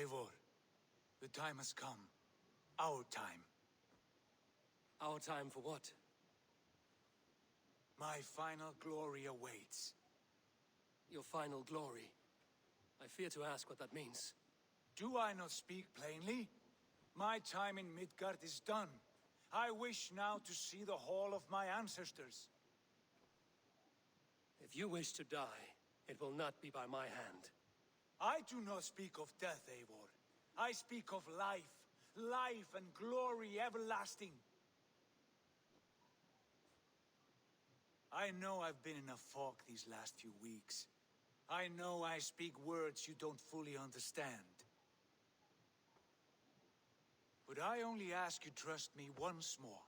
Eivor, the time has come. Our time. Our time for what? My final glory awaits. Your final glory. I fear to ask what that means. Do I not speak plainly? My time in Midgard is done. I wish now to see the hall of my ancestors. If you wish to die, it will not be by my hand. I do not speak of death, Eivor. I speak of life. Life and glory everlasting. I know I've been in a fog these last few weeks. I know I speak words you don't fully understand. But I only ask you trust me once more.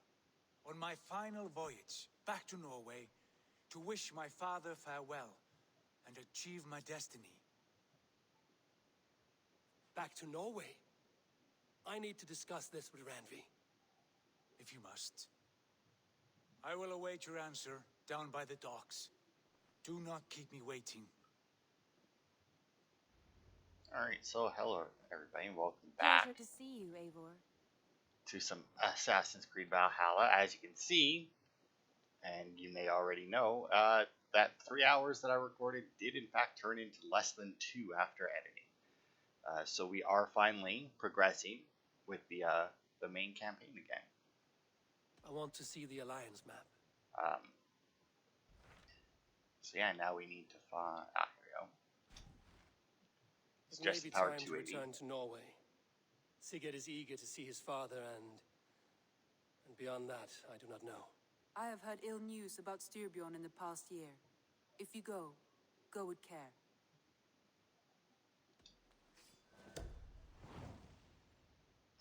On my final voyage back to Norway, to wish my father farewell and achieve my destiny. Back to Norway? I need to discuss this with Randvi. If you must. I will await your answer down by the docks. Do not keep me waiting. Alright, so hello everybody and welcome back Pleasure to see you, Eivor. to some Assassin's Creed Valhalla. As you can see, and you may already know, that 3 hours that I recorded did in fact turn into less than 2 after editing. So we are finally progressing with the main campaign again. I want to see the Alliance map. So yeah, now we need to find... here we go. It's It may just be power time to 280. return to Norway. Sigurd is eager to see his father and beyond that, I do not know. I have heard ill news about Styrbjorn in the past year. If you go with care.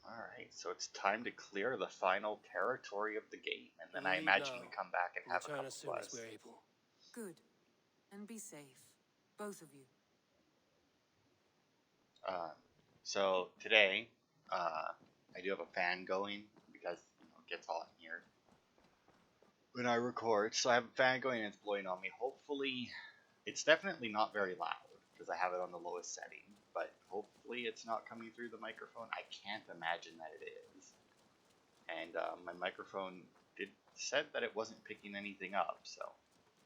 Alright, so it's time to clear the final territory of the game, and then I Leave imagine now. we come back and have a Return couple as soon as quests. we're able. Good. And be safe. Both of you. So today, I do have a fan going because it gets hot in here when I record. So I have a fan going and it's blowing on me. Hopefully, it's definitely not very loud because I have it on the lowest setting. But hopefully, it's not coming through the microphone. I can't imagine that it is. And my microphone said that it wasn't picking anything up. So,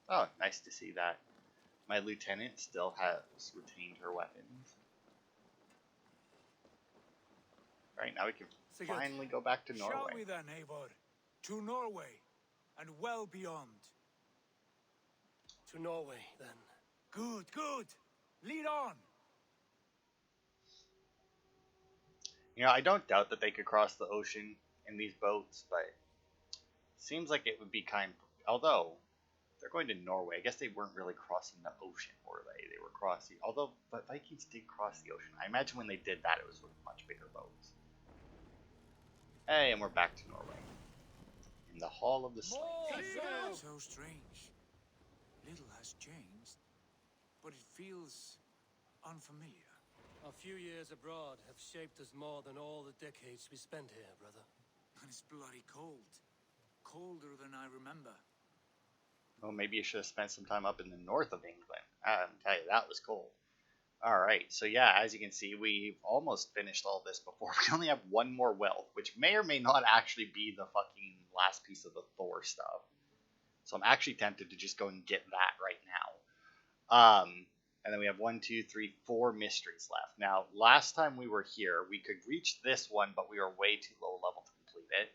oh, nice to see that my lieutenant still has retained her weapons. Right, now we can Sigurd. finally go back to Norway. Shall we then, Eivor? To Norway, and well beyond. To Norway, then. Good, good. Lead on. You know, I don't doubt that they could cross the ocean in these boats, but it seems like it would be although they're going to Norway, I guess they weren't really crossing the ocean, were they? They were crossing, but Vikings did cross the ocean. I imagine when they did that, it was with much bigger boats. Hey, and we're back to Norway. In the Hall of the Slain. So strange. Little has changed, but it feels unfamiliar. A few years abroad have shaped us more than all the decades we spent here, brother. And it's bloody cold. Colder than I remember. Well, maybe you should have spent some time up in the north of England. I tell you, that was cold. Alright, so yeah, as you can see, we've almost finished all this before. We only have one more wealth, which may or may not actually be the fucking last piece of the Thor stuff. So I'm actually tempted to just go and get that right now. And then we have 4 mysteries left. Now, last time we were here, we could reach this one, but we were way too low level to complete it.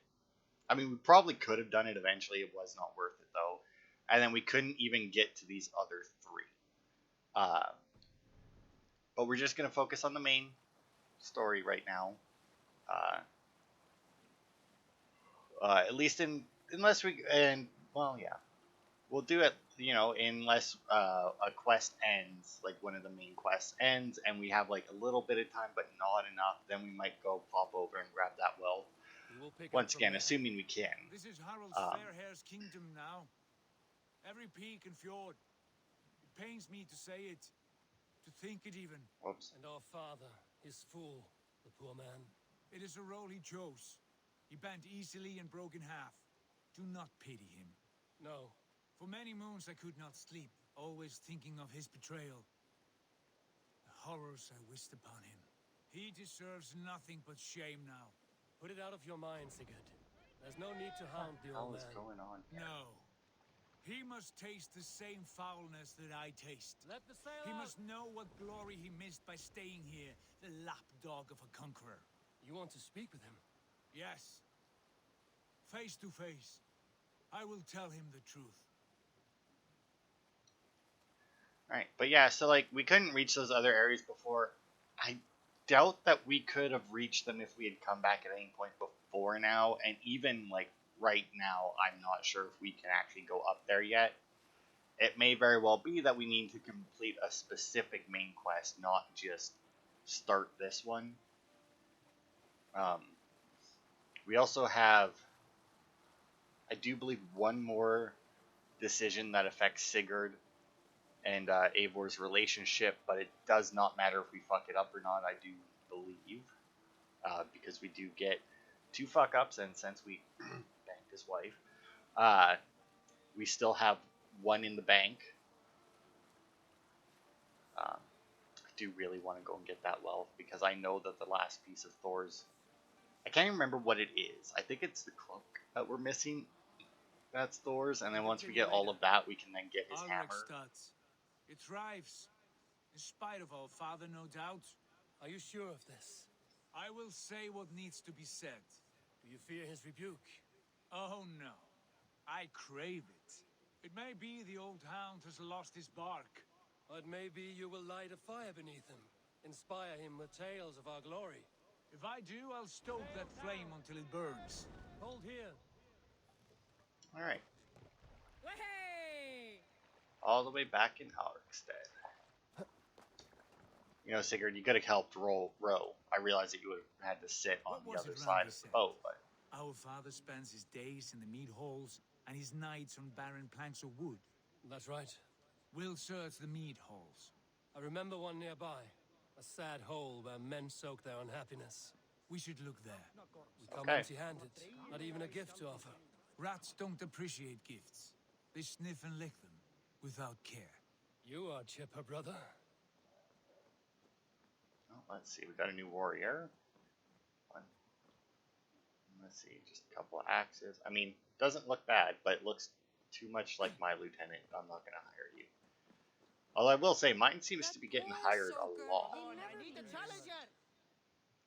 I mean, we probably could have done it eventually. It was not worth it, though. And then we couldn't even get to these other 3. But we're just going to focus on the main story right now. At least unless we, we'll do it, unless a quest ends, like one of the main quests ends, and we have like a little bit of time, but not enough, then we might go pop over and grab that wealth. Once again, assuming we can. This is Harald's Fairhair's kingdom now. Every peak and fjord. It pains me to say it. To think it even. Whoops. And our father, his fool, the poor man. It is a role he chose. He bent easily and broke in half. Do not pity him. No. For many moons I could not sleep, always thinking of his betrayal. The horrors I wished upon him. He deserves nothing but shame now. Put it out of your mind, Sigurd. There's no need to hound the old What is man. going on here? No. He must taste the same foulness that I taste. Let the sail He out! must know what glory he missed by staying here, the lapdog of a conqueror. You want to speak with him? Yes. Face to face. I will tell him the truth. Alright, but yeah, so like we couldn't reach those other areas before. I doubt that we could have reached them if we had come back at any point before now, and even like right now, I'm not sure if we can actually go up there yet. It may very well be that we need to complete a specific main quest, not just start this one. We also have, I do believe, one more decision that affects Sigurd and Eivor's relationship, but it does not matter if we fuck it up or not, I do believe, because we do get 2 fuck-ups, and since we banked his wife, we still have 1 in the bank. I do really want to go and get that wealth, because I know that the last piece of Thor's, I can't even remember what it is. I think it's the cloak that we're missing. That's Thor's, and then once we get all of that, we can then get his hammer. It thrives. In spite of our father, no doubt. Are you sure of this? I will say what needs to be said. Do you fear his rebuke? Oh no. I crave it. It may be the old hound has lost his bark. But maybe you will light a fire beneath him. Inspire him with tales of our glory. If I do, I'll stoke that flame until it burns. Hold here. Alright. Hey! All the way back in Alrikstead. You know, Sigurd, you could have helped row. I realized that you would have had to sit on the other side of the boat, but... Our father spends his days in the mead halls and his nights on barren planks of wood. That's right. We'll search the mead halls. I remember one nearby. A sad hole where men soak their unhappiness. We should look there. We come Okay. empty-handed. Not even a gift to offer. Rats don't appreciate gifts. They sniff and lick them, without care. You are chipper, brother. Oh, let's see, we got a new warrior. One. Let's see, just a couple of axes. I mean, doesn't look bad, but it looks too much like my lieutenant. I'm not gonna hire you. Although I will say, mine seems to be getting hired a lot. I need a challenger.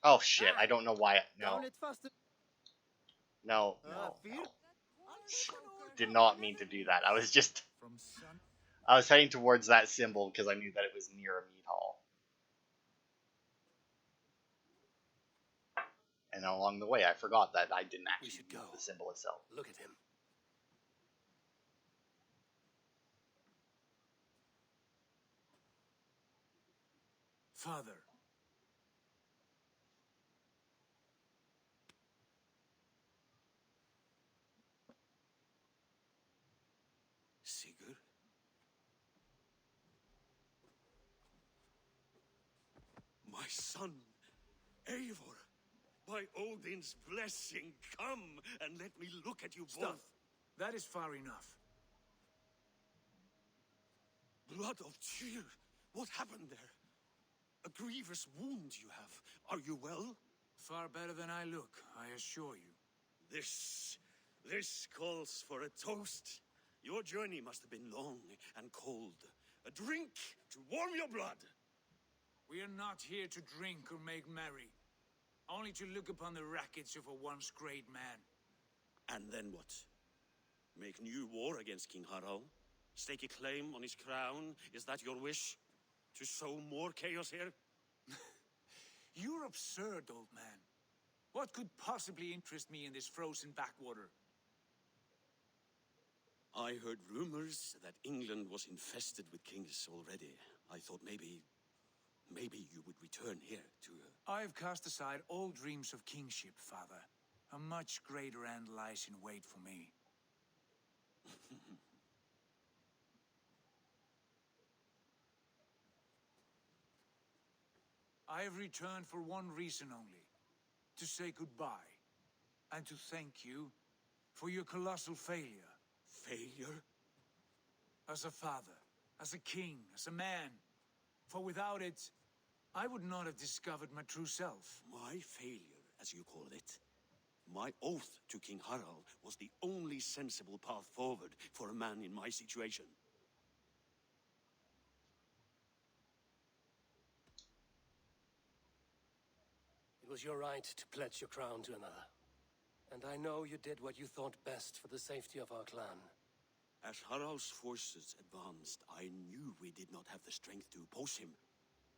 Oh shit, I don't know why. No, Down it faster. no, Uh, no, fear? no. Did not mean to do that. I was just, From sun. I was heading towards that symbol because I knew that it was near a meat hall. And along the way, I forgot that I didn't actually should use go. the symbol itself. Look at him. Father. Sigurd? My son, Eivor, by Odin's blessing, come and let me look at you Stop. both. That is far enough. Blood of Tyr, what happened there? A grievous wound you have. Are you well? Far better than I look, I assure you. This calls for a toast. Your journey must have been long and cold. A drink to warm your blood. We are not here to drink or make merry. Only to look upon the wreckage of a once great man. And then what? Make new war against King Harald? Stake a claim on his crown? Is that your wish? To sow more chaos here? You're absurd, old man. What could possibly interest me in this frozen backwater? I heard rumors that England was infested with kings already. I thought maybe you would return here to... I've cast aside all dreams of kingship, father. A much greater end lies in wait for me. I have returned for one reason only. To say goodbye. And to thank you for your colossal failure. Failure? As a father, as a king, as a man. For without it, I would not have discovered my true self. My failure, as you call it, my oath to King Harald was the only sensible path forward for a man in my situation. It was your right to pledge your crown to another. And I know you did what you thought best for the safety of our clan. As Harald's forces advanced, I knew we did not have the strength to oppose him.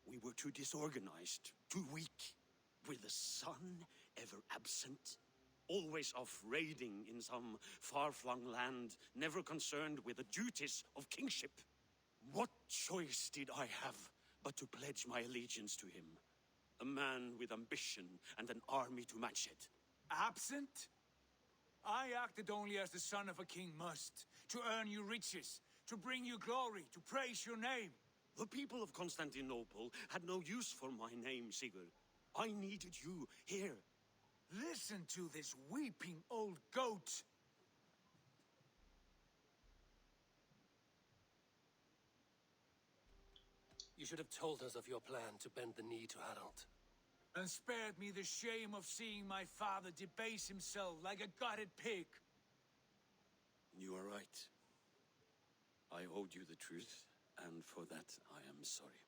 We were too disorganized, too weak. With the sun ever absent, always off raiding in some far-flung land, never concerned with the duties of kingship. What choice did I have but to pledge my allegiance to him? A man with ambition and an army to match it. Absent? I acted only as the son of a king must, to earn you riches, to bring you glory, to praise your name. The people of Constantinople had no use for my name, Sigurd. I needed you here. Listen to this weeping old goat. You should have told us of your plan to bend the knee to Harald. And spared me the shame of seeing my father debase himself like a gutted pig. You are right. I owed you the truth, and for that I am sorry.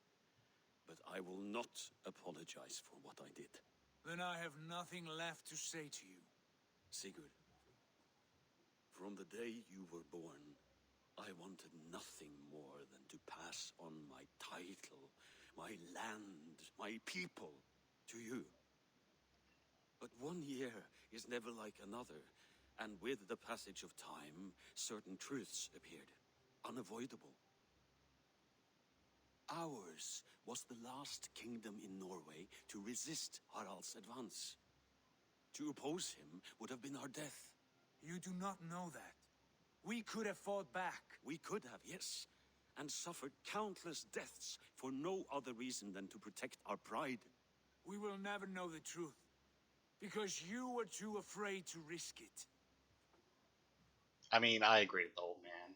But I will not apologize for what I did. Then I have nothing left to say to you. Sigurd, from the day you were born, I wanted nothing more than to pass on my title, my land, my people, to you. But 1 year is never like another, and with the passage of time, certain truths appeared, unavoidable. Ours was the last kingdom in Norway to resist Harald's advance. To oppose him would have been our death. You do not know that. We could have fought back. We could have, yes, and suffered countless deaths for no other reason than to protect our pride. We will never know the truth, because you were too afraid to risk it. I mean, I agree with the old man.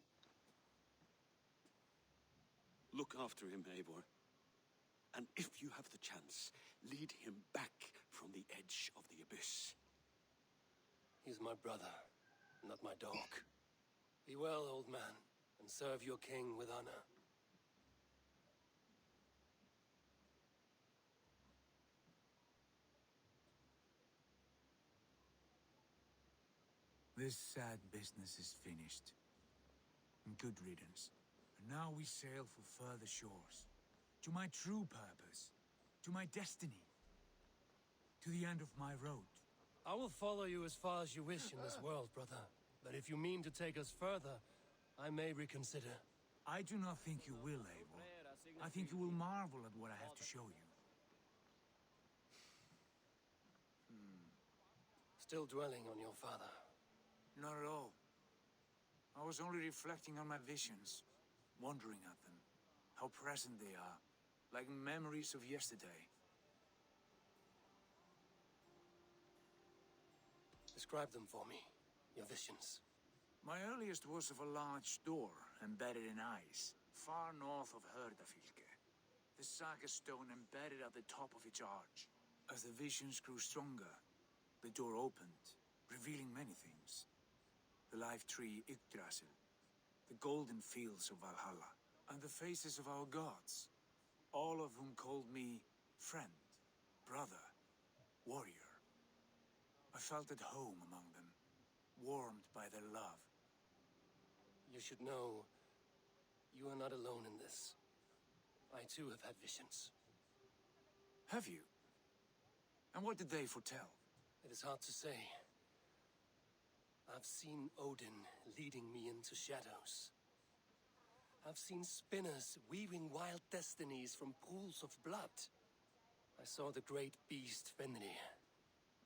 Look after him, Eivor. And if you have the chance, lead him back from the edge of the abyss. He's my brother, not my dog. Be well, old man, and serve your king with honor. This sad business is finished. Good riddance. And now we sail for further shores. To my true purpose. To my destiny. To the end of my road. I will follow you as far as you wish in this world, brother. But if you mean to take us further, I may reconsider. I do not think you will, Eivor. I think you will marvel at what I have to show you. Still dwelling on your father. Not at all. I was only reflecting on my visions, wondering at them. How present they are, like memories of yesterday. Describe them for me, your visions. My earliest was of a large door embedded in ice, far north of Herdafylke. The saga stone embedded at the top of its arch. As the visions grew stronger, the door opened, revealing many things. The life tree Yggdrasil, the golden fields of Valhalla, and the faces of our gods, all of whom called me friend, brother, warrior. I felt at home among them, warmed by their love. You should know, you are not alone in this. I too have had visions. Have you? And what did they foretell? It is hard to say. I've seen Odin leading me into shadows. I've seen spinners weaving wild destinies from pools of blood. I saw the great beast Fenrir,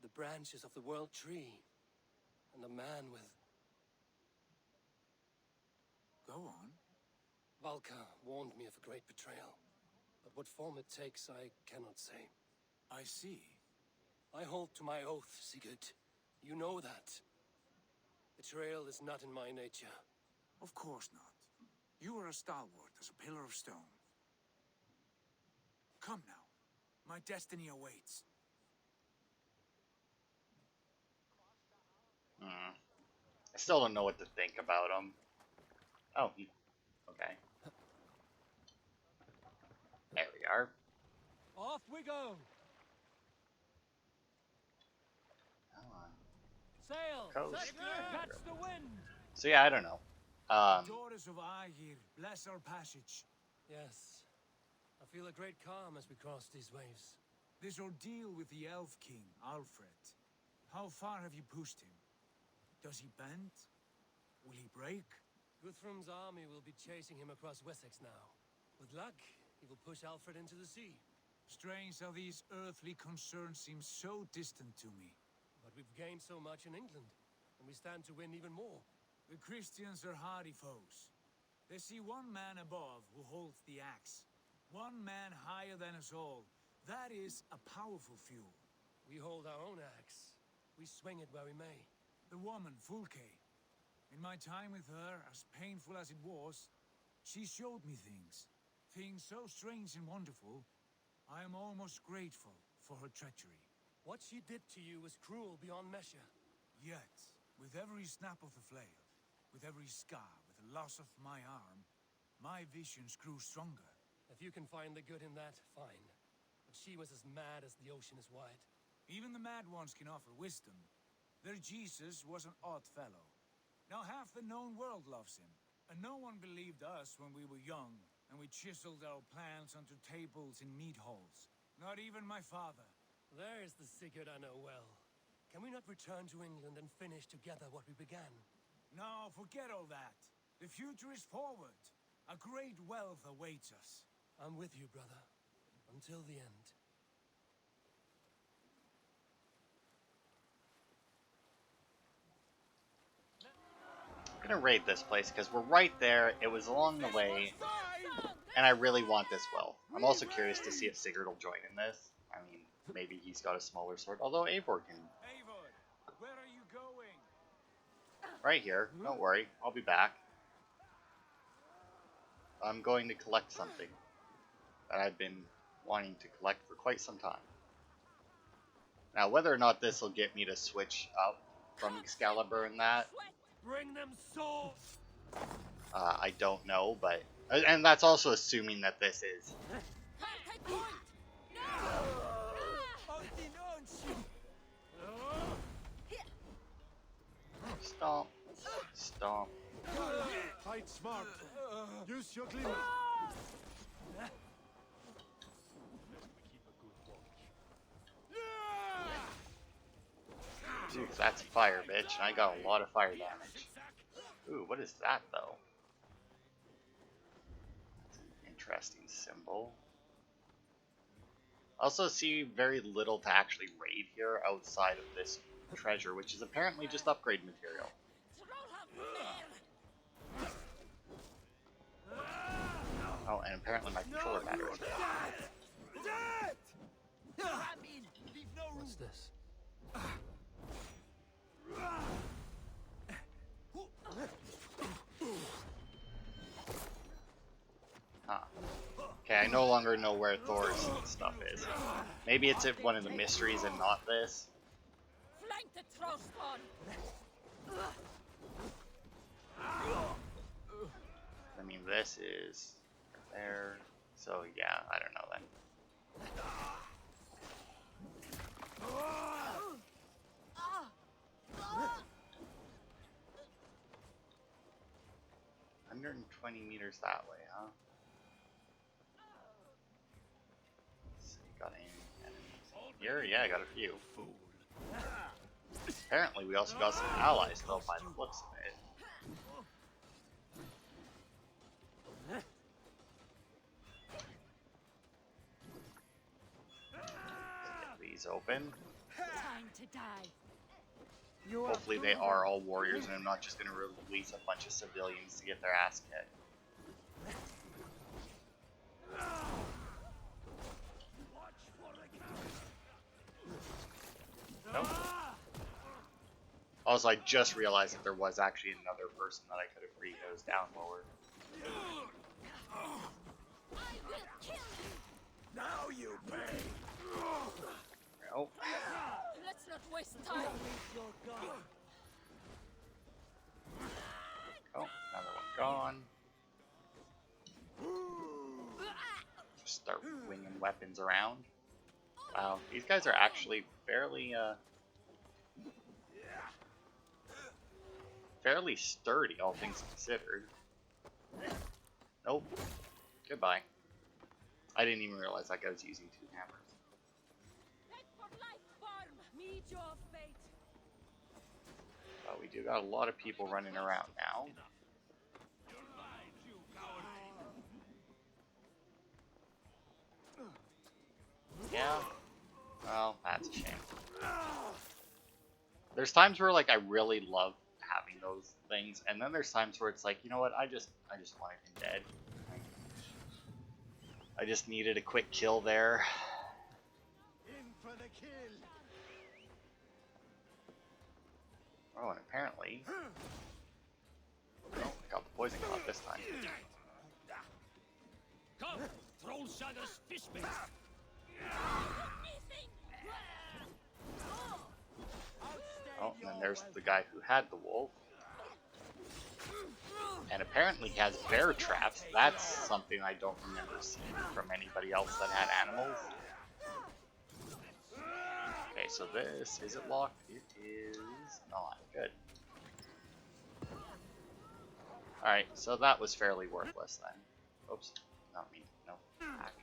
the branches of the world tree, and a man with... Go on. Valka warned me of a great betrayal, but what form it takes I cannot say. I see. I hold to my oath, Sigurd. You know that. Betrayal is not in my nature. Of course not. You are as stalwart as a pillar of stone. Come now. My destiny awaits. I still don't know what to think about him. Oh, okay. There we are. Off we go! Come on. Sail! Coast. Catch the wind! So yeah, I don't know. Daughters of Aegir, bless our passage. Yes. I feel a great calm as we cross these waves. This ordeal with the Elf King, Alfred. How far have you pushed him? Does he bend? Will he break? Guthrum's army will be chasing him across Wessex now. With luck, he will push Alfred into the sea. Strange how these earthly concerns seem so distant to me. But we've gained so much in England, and we stand to win even more. The Christians are hardy foes. They see one man above who holds the axe. One man higher than us all. That is a powerful fuel. We hold our own axe. We swing it where we may. The woman, Fulke. In my time with her, as painful as it was, she showed me things. Things so strange and wonderful, I am almost grateful for her treachery. What she did to you was cruel beyond measure. Yet, with every snap of the flail, with every scar, with the loss of my arm, my visions grew stronger. If you can find the good in that, fine. But she was as mad as the ocean is wide. Even the mad ones can offer wisdom. Their Jesus was an odd fellow. Now half the known world loves him. And no one believed us when we were young, and we chiseled our plans onto tables in mead halls. Not even my father. There is the Sigurd I know well. Can we not return to England and finish together what we began? No, forget all that. The future is forward. A great wealth awaits us. I'm with you, brother. Until the end. I'm gonna raid this place because we're right there. It was along the way, and I really want this wealth. I'm also curious to see if Sigurd will join in this. I mean, maybe he's got a smaller sword. Although Eivor can. Eivor, where are you going? Right here. Don't worry. I'll be back. I'm going to collect something that I've been wanting to collect for quite some time. Now, whether or not this will get me to switch up from Excalibur and that, Bring them swords! I don't know, but... And that's also assuming that this is... Stomp. Stomp. Fight smart. Use your glimmer. Dude, that's fire, bitch. I got a lot of fire damage. Ooh, what is that, though? That's an interesting symbol. Also see very little to actually raid here outside of this treasure, which is apparently just upgrade material. Oh, and apparently my controller battery is dead. What's this? Huh. Okay, I no longer know where Thor's stuff is. Maybe it's at one of the mysteries and not this. Flank the Trostborn! I mean, this is there. So, yeah, I don't know then. $120 that way, huh? Let's see, got any enemies here? Yeah, I got a few. Apparently, we also got some allies, though, by the looks of it. Get these open. Time to die. Hopefully they are all warriors and I'm not just going to release a bunch of civilians to get their ass kicked. Nope. Also, I just realized that there was actually another person that I could have re-nosed down lower. I will kill you! Now you pay. Oh, Let's not waste time. oh, another one gone. Just start winging weapons around. Wow, these guys are actually fairly sturdy, all things considered. Nope. Goodbye. I didn't even realize that guy was using 2 hammers. Head for life, farm. Meet your fate. But we do got a lot of people running around now. Yeah. Well, that's a shame. There's times where like I really love having those things, and then there's times where it's like, you know what, I just wanted him dead. I just needed a quick kill there. In for the kill. Oh, and apparently, oh, I got the poison cloud this time. Come, Troll Shagger's fish bait. Oh, and then there's the guy who had the wolf. And apparently he has bear traps. That's something I don't remember seeing from anybody else that had animals. Okay, so this, is it locked? It is not. Good. Alright, so that was fairly worthless then. Oops, not me. No, back.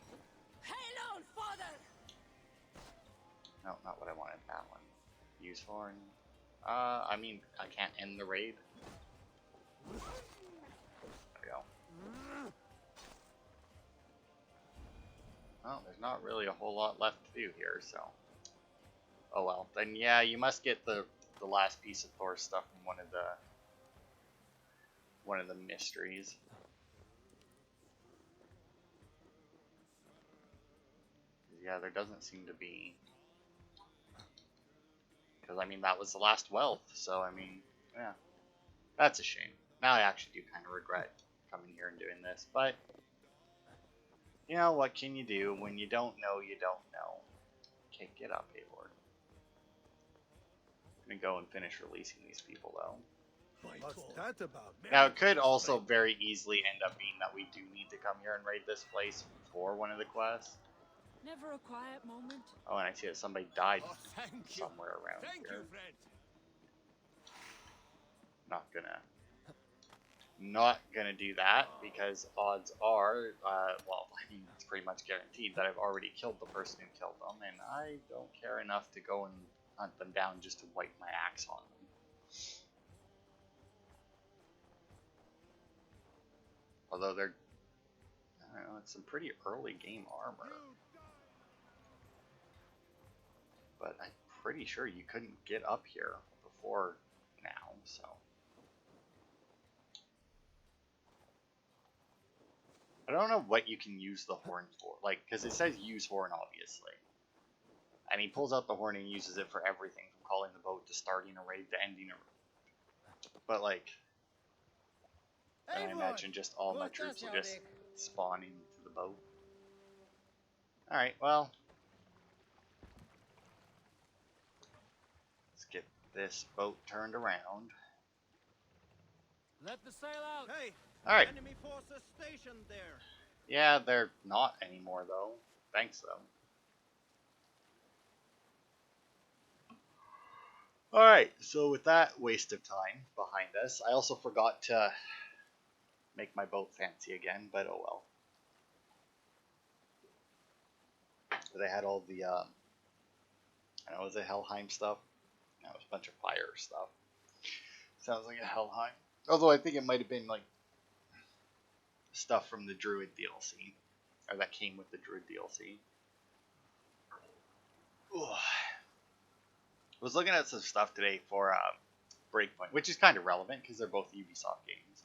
Hail on, father! No, not what I wanted, that one. Use horn. I mean, I can't end the raid. There we go. Well, there's not really a whole lot left to do here, so. Oh well. Then yeah, you must get the last piece of Thor's stuff from one of the mysteries. Yeah, there doesn't seem to be. Because, I mean, that was the last wealth, so, I mean, yeah. That's a shame. Now I actually do kind of regret coming here and doing this, but, you know, what can you do? When you don't know, you don't know. Okay, get up, Eivor. I'm gonna go and finish releasing these people, though. What's that about? Now, it could also very easily end up being that we do need to come here and raid this place for one of the quests. Never a quiet moment. Oh, and I see that somebody died Oh, thank you. somewhere around Thank here. you, friend. Not gonna do that because odds are, well, I mean, it's pretty much guaranteed that I've already killed the person who killed them, and I don't care enough to go and hunt them down just to wipe my axe on them. Although they're, I don't know, it's some pretty early game armor. But I'm pretty sure you couldn't get up here before now, so. I don't know what you can use the horn for, like, because it says use horn, obviously. And he pulls out the horn and uses it for everything, from calling the boat to starting a raid to ending a raid. But, like, I imagine just all my troops will just spawn into the boat. Alright, well. Let's get this boat turned around. Let the sail out. Hey, Alright. enemy forces stationed there. Yeah, they're not anymore, though. Thanks, though. Alright, so with that waste of time behind us, I also forgot to make my boat fancy again, but oh well. They had all the, I don't know, was it Helheim stuff? No, it was a bunch of fire stuff. Sounds like a Helheim. Although I think it might have been, like, stuff from the Druid DLC. Or that came with the Druid DLC. Ugh. I was looking at some stuff today for Breakpoint, which is kind of relevant because they're both Ubisoft games.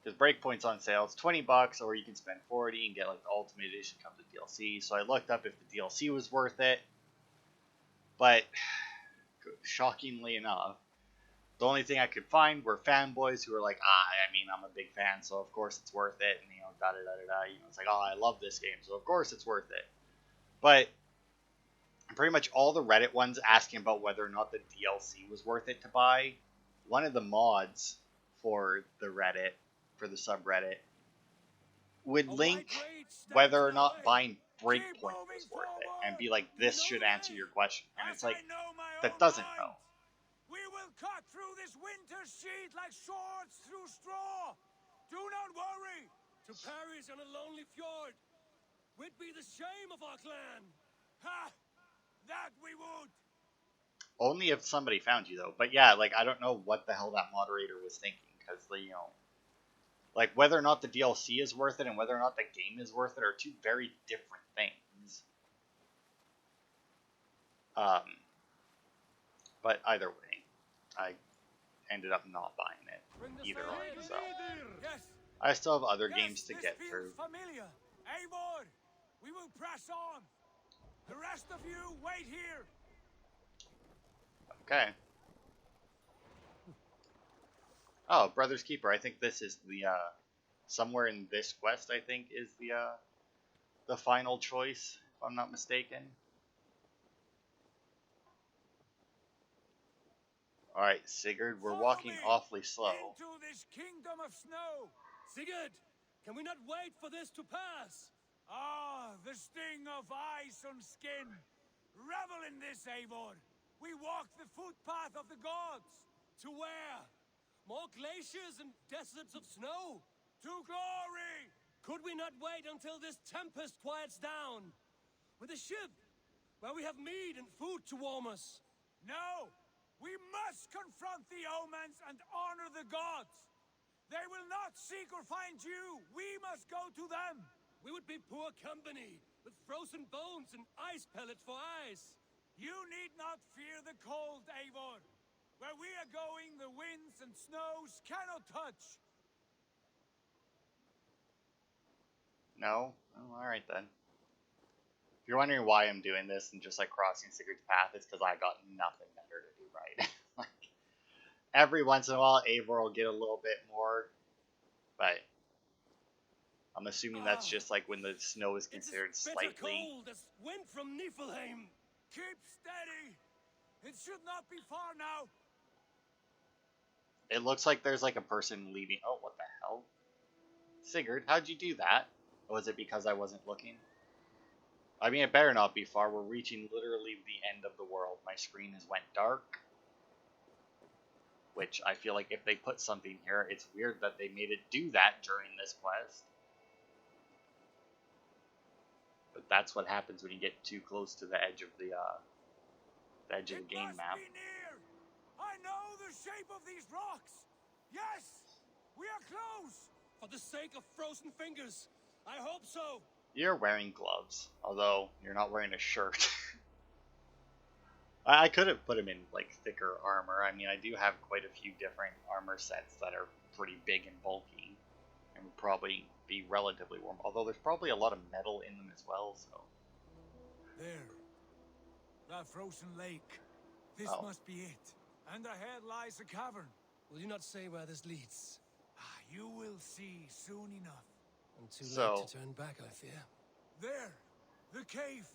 Because Breakpoint's on sale, it's $20, or you can spend $40 and get like the Ultimate Edition comes with DLC. So I looked up if the DLC was worth it, but shockingly enough, the only thing I could find were fanboys who were like, I mean, I'm a big fan, so of course it's worth it, and you know, da da da da da. You know, it's like, oh, I love this game, so of course it's worth it. But pretty much all the Reddit ones asking about whether or not the DLC was worth it to buy. One of the mods for the Reddit, for the subreddit, would link whether or not buying Breakpoint was worth it and be like, this should answer your question. And it's like, that doesn't though. We will cut through this winter sheet like swords through straw. Do not worry. To perish on a lonely fjord would be the shame of our clan. Ha! That we would. Only if somebody found you though. But yeah, like I don't know what the hell that moderator was thinking, because like whether or not the DLC is worth it and whether or not the game is worth it are two very different things. But either way, I ended up not buying it either way. So Yes. I still have other Yes, games to this get feels through. familiar. Eivor, we will press on. The rest of you wait here. Okay. Oh, Brother's Keeper. I think this is the somewhere in this quest. I think is the final choice, if I'm not mistaken. All right, Sigurd. We're Follow walking me awfully slow. into this kingdom of snow. Sigurd, can we not wait for this to pass? Ah, the sting of ice on skin. Revel in this, Eivor. We walk the footpath of the gods. To where? More glaciers and deserts of snow? To glory. Could we not wait until this tempest quiets down? With a ship, where we have meat and food to warm us. No, we must confront the omens and honor the gods. They will not seek or find you. We must go to them. We would be poor company, with frozen bones and ice pellets for eyes. You need not fear the cold, Eivor. Where we are going, the winds and snows cannot touch. No? Oh, all right then. If you're wondering why I'm doing this and just like crossing Sigurd's path, it's because I got nothing better to do, right? Like every once in a while, Eivor will get a little bit more, but I'm assuming that's just like when the snow is considered It's as bitter slightly. cold as wind from Niflheim. Keep steady. It should not be far now. It looks like there's like a person leaving. Oh, what the hell? Sigurd, how'd you do that? Was it because I wasn't looking? I mean, it better not be far. We're reaching literally the end of the world. My screen has went dark. Which I feel like if they put something here, it's weird that they made it do that during this quest. But that's what happens when you get too close to the edge of the game Must map. be near. I know the shape of these rocks. Yes, we are close. For the sake of frozen fingers, I hope so. You're wearing gloves, although you're not wearing a shirt. I could have put him in like thicker armor. I mean, I do have quite a few different armor sets that are pretty big and bulky, and would probably be relatively warm. Although there's probably a lot of metal in them as well. So There. That frozen lake. This Oh. must be it. And ahead lies a cavern. Will you not say where this leads? Ah, you will see soon enough. I'm too So- late to turn back, I fear. There. The cave.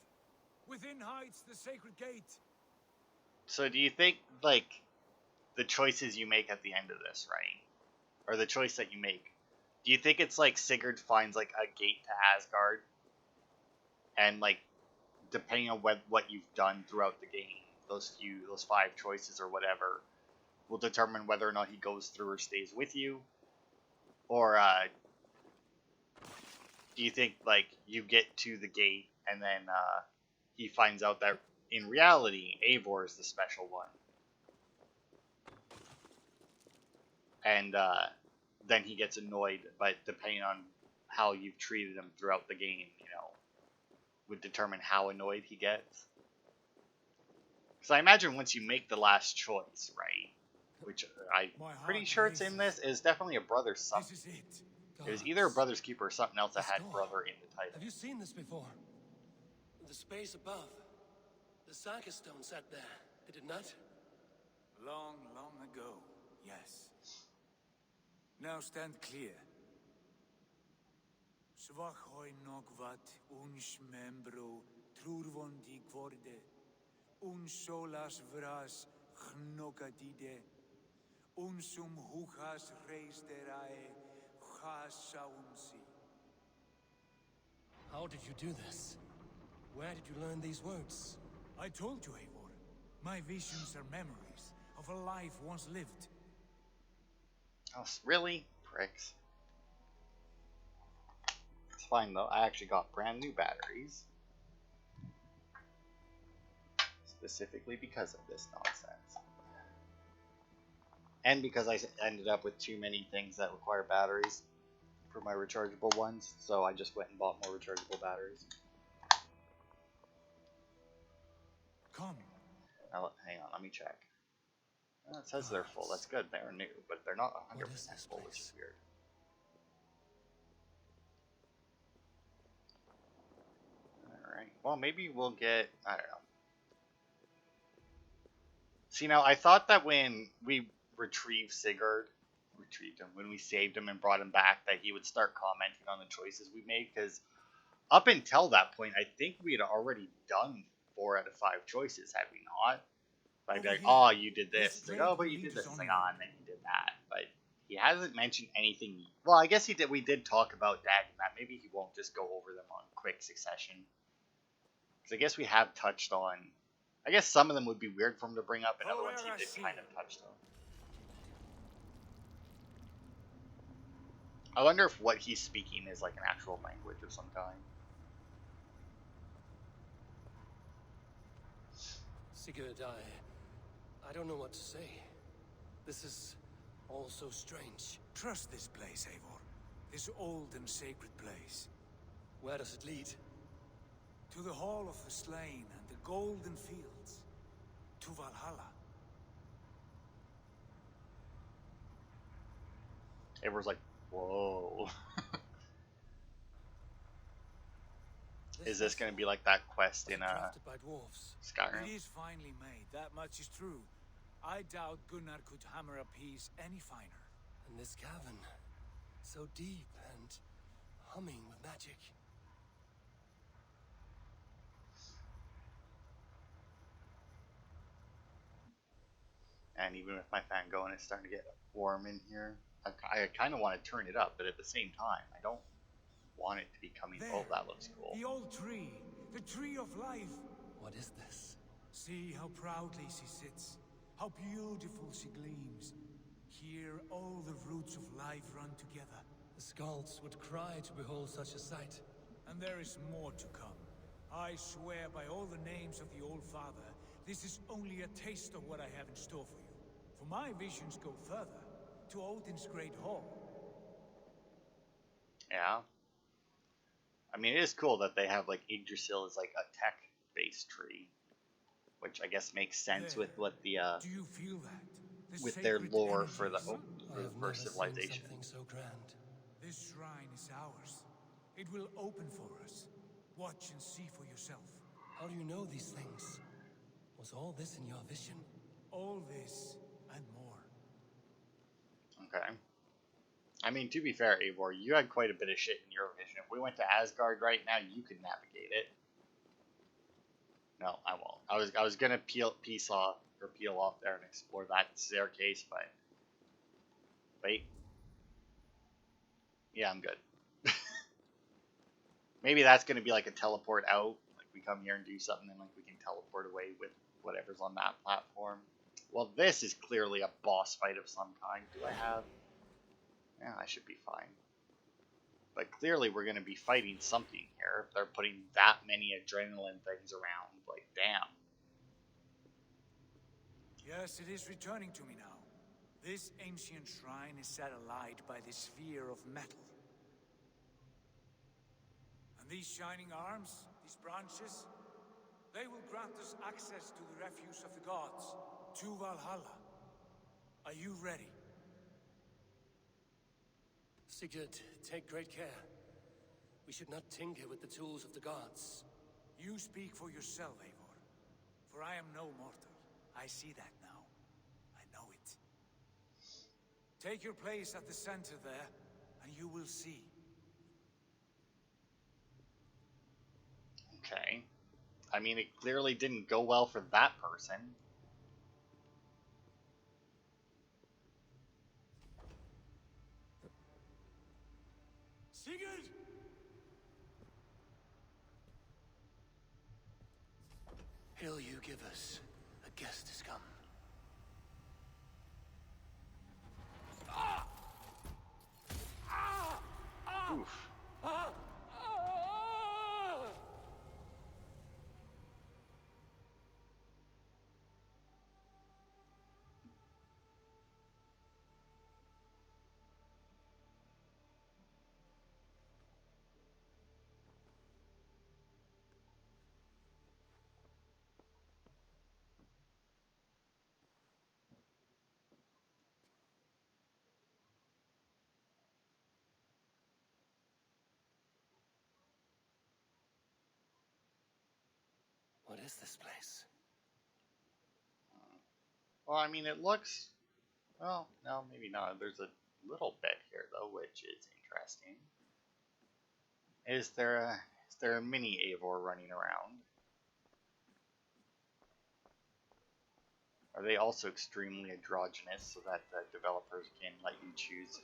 Within hides the sacred gate. So do you think, like, the choices you make at the end of this, right? Or the choice that you make, do you think it's like Sigurd finds, like, a gate to Asgard? And, like, depending on what you've done throughout the game, those 5 choices or whatever, will determine whether or not he goes through or stays with you? Or, do you think, like, you get to the gate and then, he finds out that in reality, Eivor is the special one. And then he gets annoyed, but depending on how you've treated him throughout the game, would determine how annoyed he gets. Because I imagine once you make the last choice, right, which I'm My heart pretty sure it's in races. this, is definitely a brother's son. This is it. It was either a Brother's Keeper or something else that This had door. brother in the title. Have you seen this before? In the space above, the Saga stone sat there, did it not? Long, long ago, yes. Now stand clear. Svachoi nogvat uns membro trurvondi kvorde. Un solas vras gnokadide. Unsum hujas reis derae chasaunsi. How did you do this? Where did you learn these words? I told you, Eivor. My visions are memories of a life once lived. Oh, really? Pricks. It's fine though. I actually got brand new batteries. Specifically because of this nonsense. And because I ended up with too many things that require batteries for my rechargeable ones, so I just went and bought more rechargeable batteries. Come. Now, hang on, let me check. It says they're full. That's good. They're new, but they're not 100% full, which is weird. Alright. Well, maybe we'll get... I don't know. See, now, I thought that when we retrieved him, when we saved him and brought him back, that he would start commenting on the choices we made, because up until that point, I think we had already done 4 out of 5 choices, had we not? I'd be like, oh, you did this. It's like, oh, but you did this. It's like, oh, and then you did that. But he hasn't mentioned anything. Well, I guess he did. We did talk about that and that. Maybe he won't just go over them on quick succession. Because I guess we have touched on... I guess some of them would be weird for him to bring up, and other ones he did kind of touched on. I wonder if what he's speaking is like an actual language of some kind. Sigurd, I don't know what to say. This is all so strange. Trust this place, Eivor. This old and sacred place. Where does it lead? To the Hall of the Slain and the Golden Fields. To Valhalla. Everyone's like, whoa. Is this going to be like that quest in Skyrim? It is finely made, that much is true. I doubt Gunnar could hammer a piece any finer. And this cavern, so deep and humming with magic. And even with my fan going, it's starting to get warm in here. I kind of want to turn it up, but at the same time, I don't want it to be coming... There, oh, that looks cool. The old tree, the tree of life. What is this? See how proudly she sits, how beautiful she gleams. Here all the roots of life run together. The Skalds would cry to behold such a sight. And there is more to come. I swear by all the names of the Old Father, this is only a taste of what I have in store for you. For my visions go further, to Odin's Great Hall. Yeah. I mean, it is cool that they have, like, Yggdrasil is, like, a tech-based tree. Which I guess makes sense with what the, do you feel that? with their lore for the, I have first never civilization. seen something so grand. This shrine is ours. It will open for us. Watch and see for yourself. How do you know these things? Was all this in your vision? All this and more. Okay. I mean, to be fair, Eivor, you had quite a bit of shit in your vision. If we went to Asgard right now, you could navigate it. No, I won't. I was gonna peel off there and explore that staircase, but wait. Yeah, I'm good. Maybe that's gonna be like a teleport out. Like we come here and do something, and like we can teleport away with whatever's on that platform. Well, this is clearly a boss fight of some kind. Do I have? Yeah, I should be fine. But clearly we're going to be fighting something here if they're putting that many adrenaline things around. Like, damn. Yes, it is returning to me now. This ancient shrine is set alight by the sphere of metal. And these shining arms, these branches, they will grant us access to the refuse of the gods, to Valhalla. Are you ready? Sigurd, take great care. We should not tinker with the tools of the gods. You speak for yourself, Eivor. For I am no mortal. I see that now. I know it. Take your place at the center there, and you will see. Okay. I mean, it clearly didn't go well for that person. Sigurd! Hail you give us, a guest has come. Oof. What is this place? Well, I mean, it looks... Well, no, maybe not. There's a little bit here, though, which is interesting. Is there a mini Eivor running around? Are they also extremely androgynous so that the developers can let you choose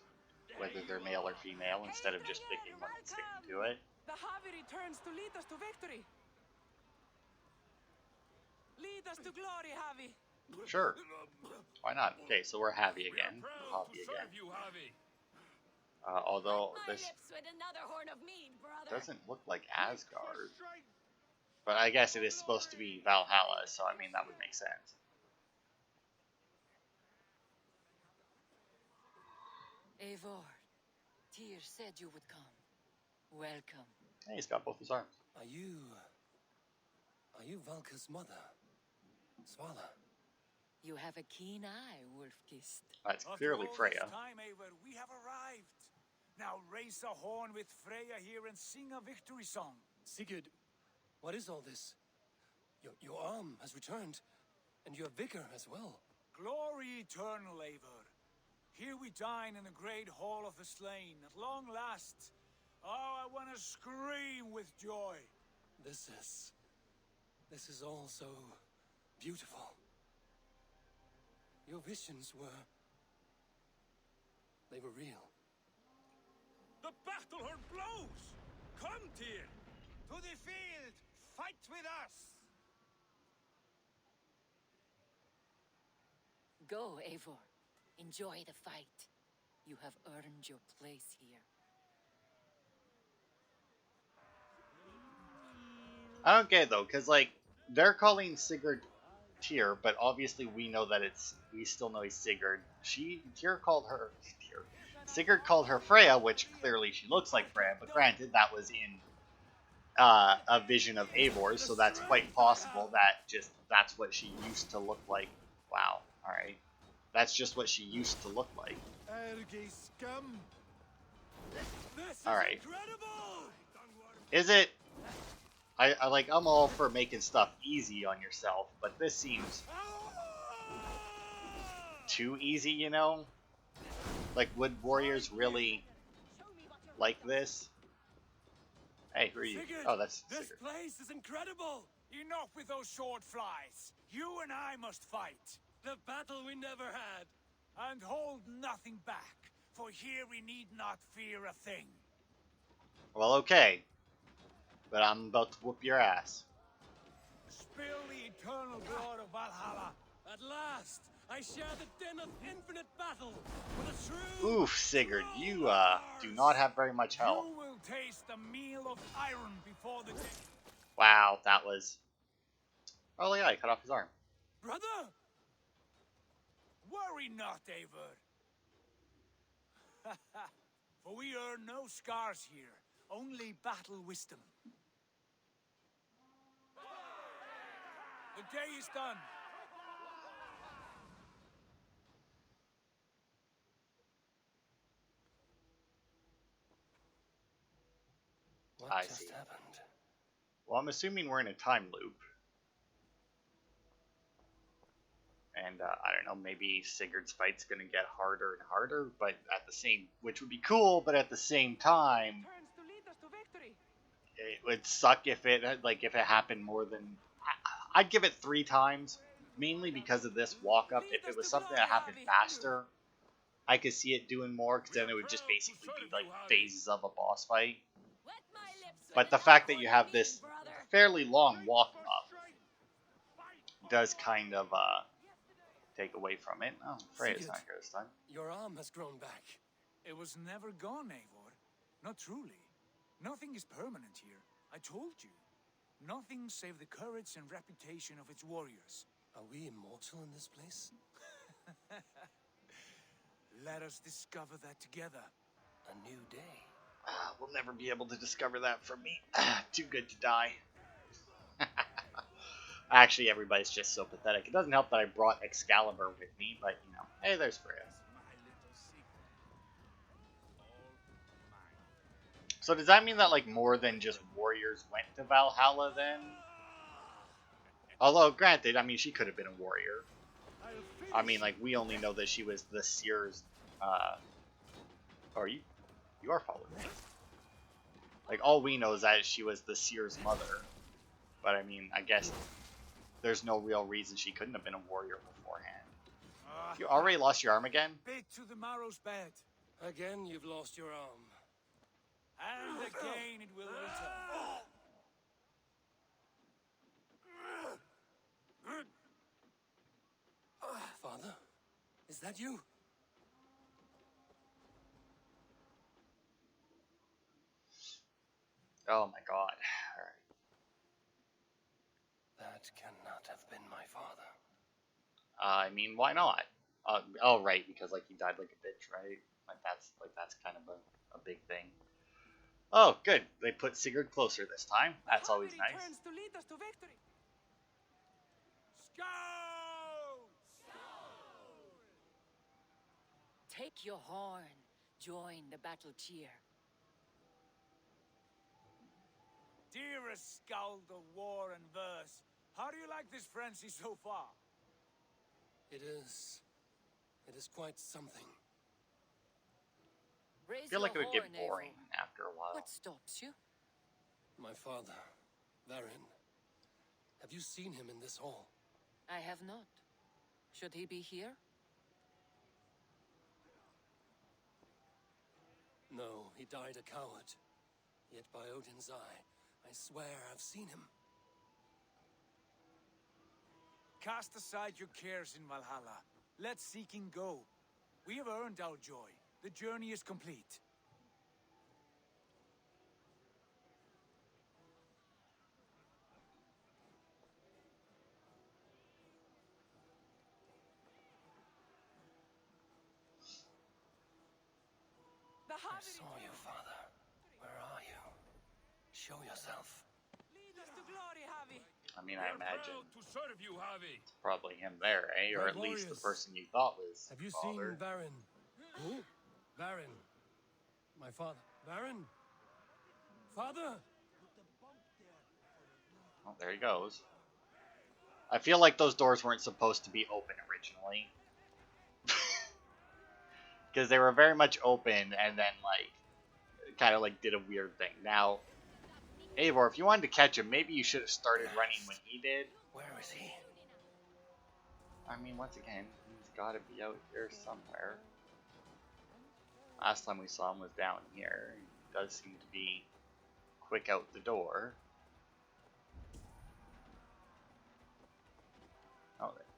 whether they're male or female instead of just picking one and sticking to it? The Javi returns to lead us to victory. Lead us to glory, Javi. Sure. Why not? Okay, so we're Javi again. Javi again. Although this With another horn of mead, brother. doesn't look like Asgard. But I guess it is supposed to be Valhalla, so I mean that would make sense. Eivor, Tyr said you would come. Welcome. Hey, he's got both his arms. Are you Valka's mother? Svala? You have a keen eye, Wolf-Kissed. That's After clearly all Freya. this time, Eivor, we have arrived. Now raise a horn with Freya here and sing a victory song. Sigurd, what is all this? Your arm has returned, and your vigor as well. Glory eternal, Eivor. Here we dine in the great hall of the slain, at long last. Oh, I want to scream with joy. This is all so beautiful. Your visions they were real. The battle horn blows! Come, Tyr! To the field! Fight with us! Go, Eivor. Enjoy the fight. You have earned your place here. I don't get it though, because like they're calling Sigurd Tyr, but obviously we know that we still know he's Sigurd. Sigurd called her Freya, which clearly she looks like Freya, but granted that was in a vision of Eivor, so that's quite possible that that's what she used to look like. Wow, alright. That's just what she used to look like. Alright. Is it? I'm all for making stuff easy on yourself, but this seems too easy, you know? Like, would warriors really like this? Hey, who are you? Oh, that's This Sigurd. place is incredible! Enough with those sword flies. You and I must fight. The battle we never had. And hold nothing back, for here we need not fear a thing. Well, okay. But I'm about to whoop your ass. Spill the eternal blood of Valhalla. At last, I share the din of infinite battle with a true... Oof, Sigurd, you do not have very much health. You will taste the meal of iron before the day. Wow, that was... Oh yeah, I cut off his arm. Brother! Worry not, Eivor. For we earn no scars here, only battle wisdom. The day is done. What I just see. happened? Well, I'm assuming we're in a time loop. And, I don't know, maybe Sigurd's fight's gonna get harder and harder, but which would be cool, but at the same time, Turns to lead us to victory. would suck if it if it happened more than. I'd give it 3 times, mainly because of this walk up. If it was something that happened faster, I could see it doing more, because then it would just basically be like phases of a boss fight. Wet my lips But with the an fact that you apple, have mean this brother. fairly long walk up does kind of take away from it. Oh, Freya's Sigurd, not here this time. your arm has grown back. It was never gone, Eivor. Not truly. Nothing is permanent here. I told you. Nothing save the courage and reputation of its warriors. Are we immortal in this place? Let us discover that together. A new day. We'll never be able to discover that from me. Too good to die. Actually, everybody's just so pathetic. It doesn't help that I brought Excalibur with me, but you know, hey, there's Freya. So does that mean that like more than just warriors went to Valhalla then? Although, granted, I mean, she could have been a warrior. I mean, like, we only know that she was the seer's, or you are following me. Like, all we know is that she was the seer's mother. But I mean, I guess there's no real reason she couldn't have been a warrior beforehand. You already lost your arm again? Bit to the marrow's bed. Again, you've lost your arm. And again it will return. Father, is that you? Oh my god. Alright. That cannot have been my father. I mean, why not? Oh, right, because like he died like a bitch, right? That's kind of a big thing. Oh, good. They put Sigurd closer this time. That's always nice. To lead us to victory. Scout! Take your horn. Join the battle cheer. Dearest Skald of war and verse, how do you like this frenzy so far? It is quite something. I feel like it would get boring after a while. What stops you? My father, Varin. Have you seen him in this hall? I have not. Should he be here? No, he died a coward. Yet by Odin's eye, I swear I've seen him. Cast aside your cares in Valhalla. Let seeking go. We have earned our joy. The journey is complete. I saw you, Father. Where are you? Show yourself. Lead us to glory, Javi. I mean, I imagine to serve you, Javi. it's probably him there, eh? Or Red at least the warriors. person you thought was Have you father. seen Varin? Who? Varin. My father. Varin? Father? Oh, there he goes. I feel like those doors weren't supposed to be open originally. Because they were very much open and then, like, kind of, like, did a weird thing. Now, Eivor, if you wanted to catch him, maybe you should have started running when he did. Where is he? I mean, once again, he's got to be out here somewhere. Last time we saw him was down here. He does seem to be quick out the door.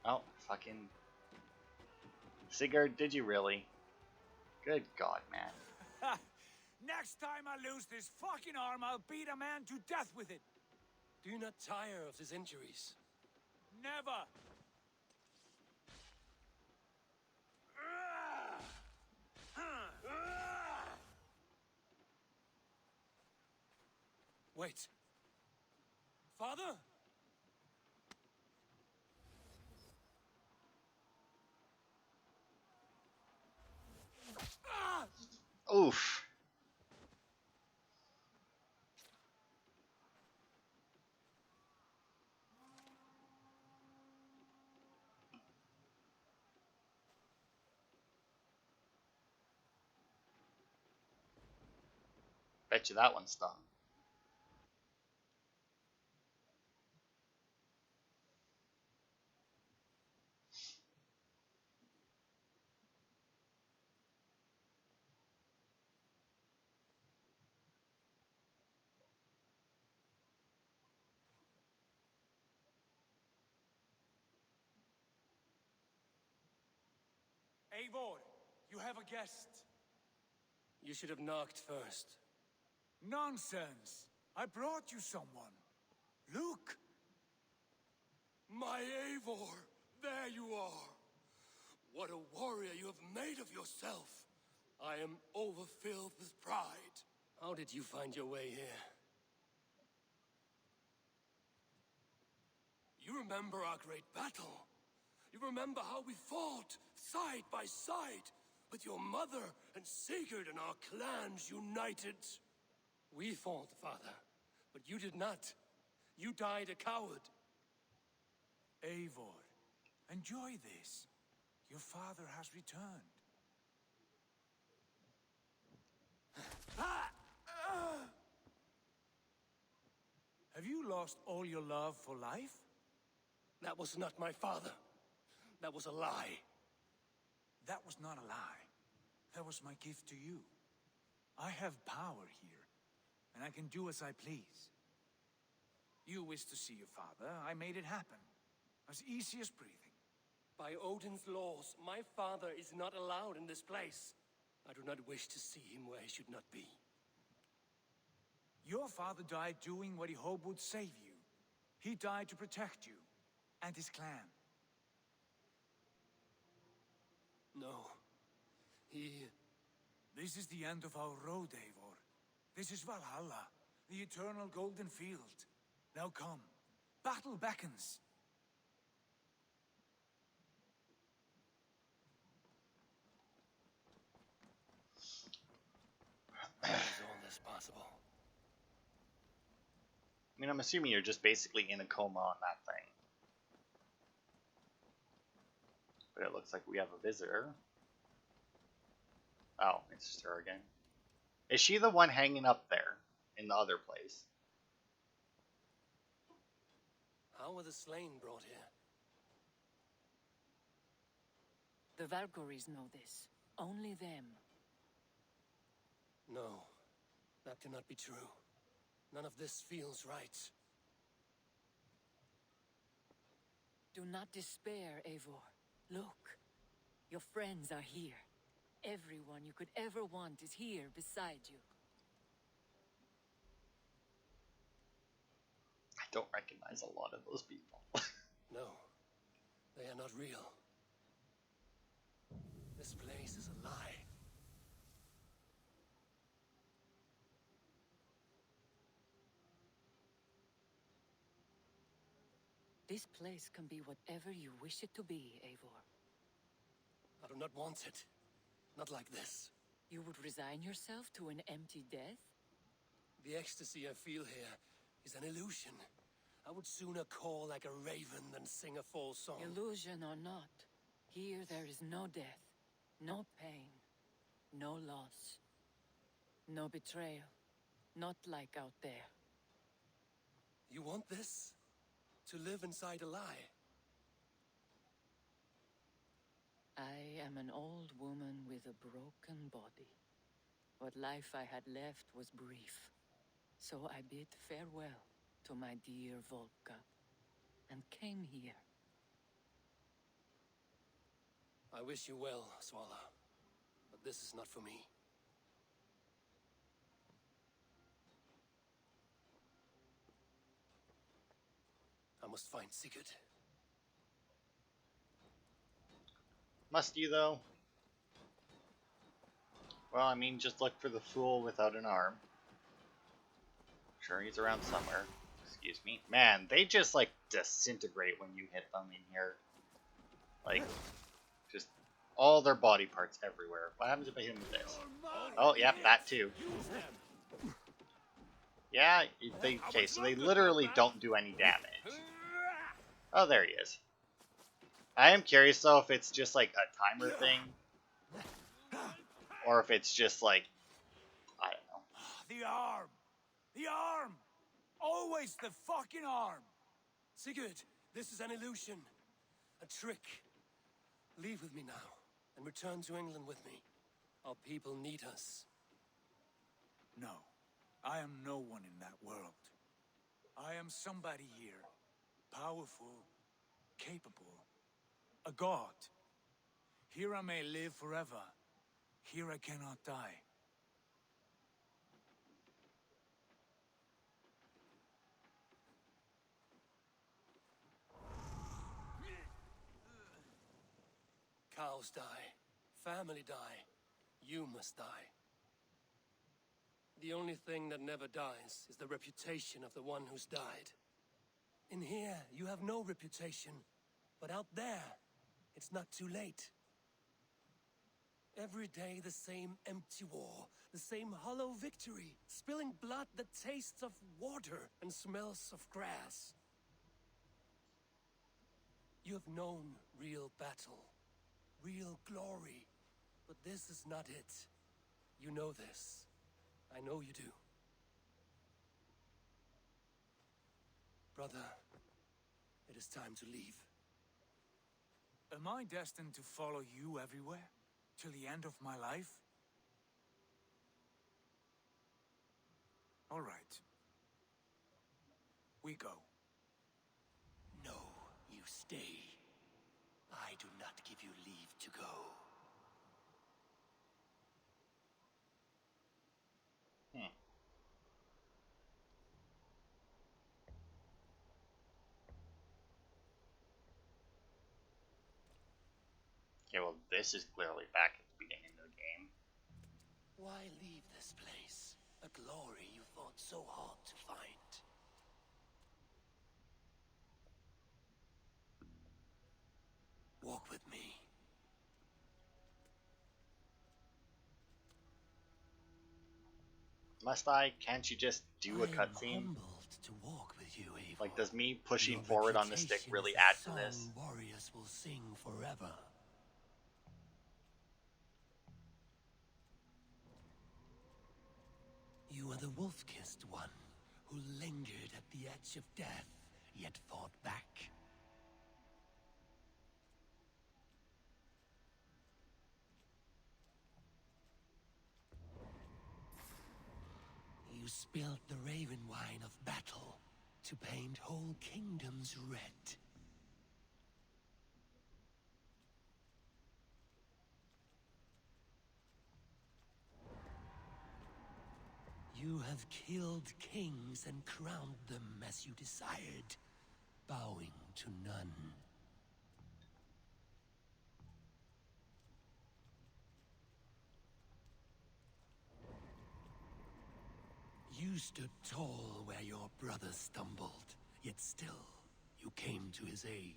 Oh, fucking Sigurd, did you really? Good God, man. Next time I lose this fucking arm, I'll beat a man to death with it. Do you not tire of his injuries? Never. Wait. Father? Oof. Bet you that one stung. Eivor, you have a guest. You should have knocked first. Nonsense! I brought you someone. Look! My Eivor! There you are! What a warrior you have made of yourself! I am overfilled with pride. How did you find your way here? You remember our great battle? You remember how we fought, side by side, with your mother and Sigurd and our clans united? We fought, father, but you did not. You died a coward. Eivor, enjoy this. Your father has returned. Have you lost all your love for life? That was not my father. That was a lie. That was not a lie. That was my gift to you. I have power here, and I can do as I please. You wished to see your father, I made it happen. As easy as breathing. By Odin's laws, my father is not allowed in this place. I do not wish to see him where he should not be. Your father died doing what he hoped would save you. He died to protect you, and his clan. No. This is the end of our road, Eivor. This is Valhalla, the eternal golden field. Now come. Battle beckons. How is all this possible? I mean, I'm assuming you're just basically in a coma on that thing. But it looks like we have a visitor. Oh, it's just her again. Is she the one hanging up there in the other place? How were the slain brought here? The Valkyries know this. Only them. No, that cannot be true. None of this feels right. Do not despair, Eivor. Look. Your friends are here. Everyone you could ever want is here beside you. I don't recognize a lot of those people. No, they are not real. This place is a lie. This place can be whatever you wish it to be, Eivor. I do not want it. Not like this. You would resign yourself to an empty death? The ecstasy I feel here is an illusion. I would sooner call like a raven than sing a false song. Illusion or not, here there is no death, no pain, no loss, no betrayal, not like out there. You want this? To live inside a lie? I am an old woman with a broken body. What life I had left was brief. So I bid farewell to my dear Volka, and came here. I wish you well, Swallow. But this is not for me. I must find Sigurd. Must you, though? Well, I mean, just look for the fool without an arm. Sure, he's around somewhere. Excuse me. Man, they just, like, disintegrate when you hit them in here. Like, just all their body parts everywhere. What happens if I hit him with this? Oh, yep, that too. Yeah, okay, so they literally don't do any damage. Oh, there he is. I am curious, though, if it's just, like, a timer thing. Or if it's just, like, I don't know. The arm! The arm! Always the fucking arm! Sigurd, this is an illusion. A trick. Leave with me now, and return to England with me. Our people need us. No, I am no one in that world. I am somebody here. Powerful, capable. A god. Here I may live forever. Here I cannot die. Cows die. Family die. You must die. The only thing that never dies is the reputation of the one who's died. In here, you have no reputation. But out there, it's not too late. Every day the same empty war, the same hollow victory, spilling blood that tastes of water and smells of grass. You have known real battle, real glory, but this is not it. You know this. I know you do. Brother, it is time to leave. Am I destined to follow you everywhere? Till the end of my life? All right. We go. No, you stay. I do not give you leave to go. Okay, well, this is clearly back at the beginning of the game. Why leave this place? A glory you fought so hard to find. Walk with me. Must I? Can't you just do a I am cutscene? humbled to walk with you, Eivor. Like, does me pushing Your forward on the stick reputation really is a add to song this? warriors will sing forever. You are the wolf-kissed one who lingered at the edge of death, yet fought back. You spilled the raven wine of battle to paint whole kingdoms red. You have killed kings and crowned them as you desired, bowing to none. You stood tall where your brother stumbled, yet still you came to his aid.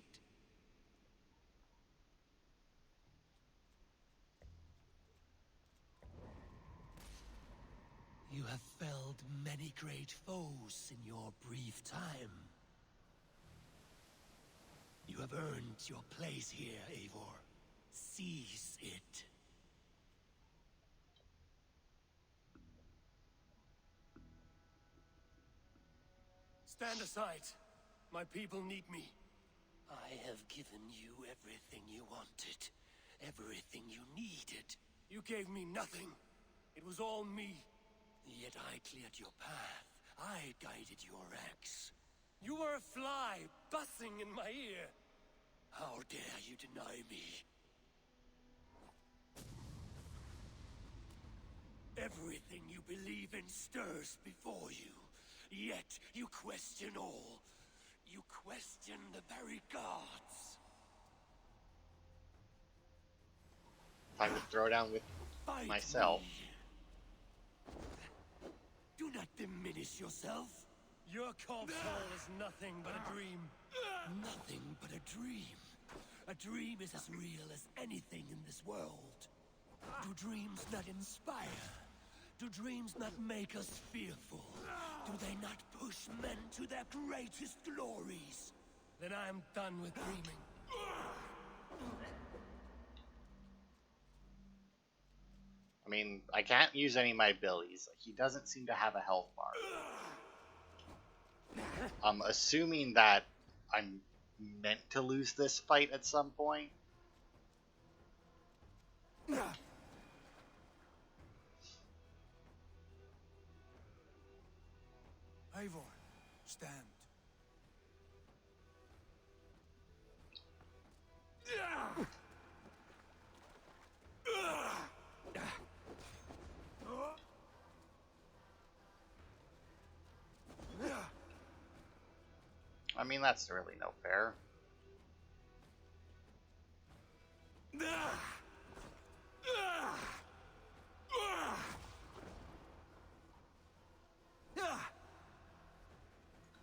You have felled many great foes in your brief time. You have earned your place here, Eivor. Seize it. Stand aside. My people need me. I have given you everything you wanted. Everything you needed. You gave me nothing. It was all me. Yet I cleared your path. I guided your axe. You were a fly, buzzing in my ear. How dare you deny me? Everything you believe in stirs before you. Yet you question all. You question the very gods. Time to throw down with Fight myself. me. Do not diminish yourself. Your corpse hole is nothing but a dream. Nothing but a dream. A dream is as real as anything in this world. Do dreams not inspire? Do dreams not make us fearful? Do they not push men to their greatest glories? Then I am done with dreaming. I mean, I can't use any of my abilities. He doesn't seem to have a health bar. I'm assuming that I'm meant to lose this fight at some point. Eivor, stand. I mean, that's really no fair.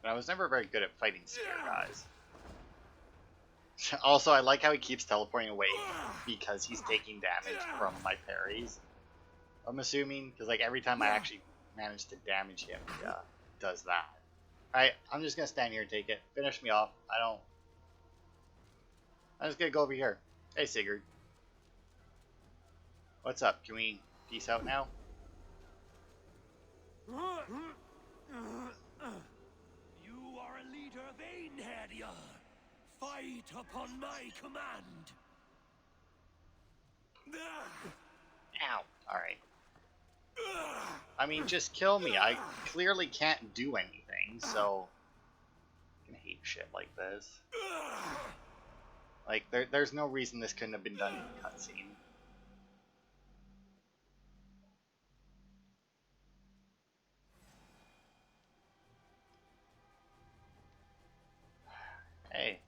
But I was never very good at fighting spear guys. Also, I like how he keeps teleporting away because he's taking damage from my parries. I'm assuming, because like every time I actually manage to damage him, he does that. Alright, I'm just gonna stand here and take it. Finish me off. I'm just gonna go over here. Hey, Sigurd. What's up? Can we peace out now? You are a leader of Einherjar. Fight upon my command. Ow. Alright. I mean, just kill me. I clearly can't do anything, so... I hate shit like this. Like, there's no reason this couldn't have been done in a cutscene. Hey.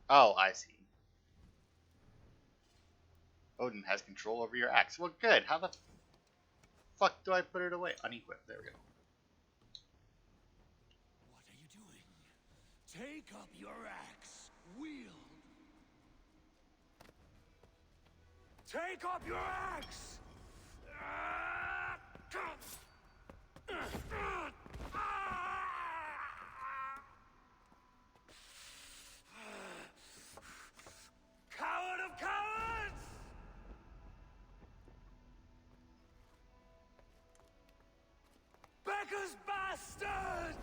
Oh, I see. Odin has control over your axe. Well, good. How the fuck do I put it away? Unequip. There we go. What are you doing? Take up your axe. Wield. Take up your axe! Coward of cowards! Becker's bastard!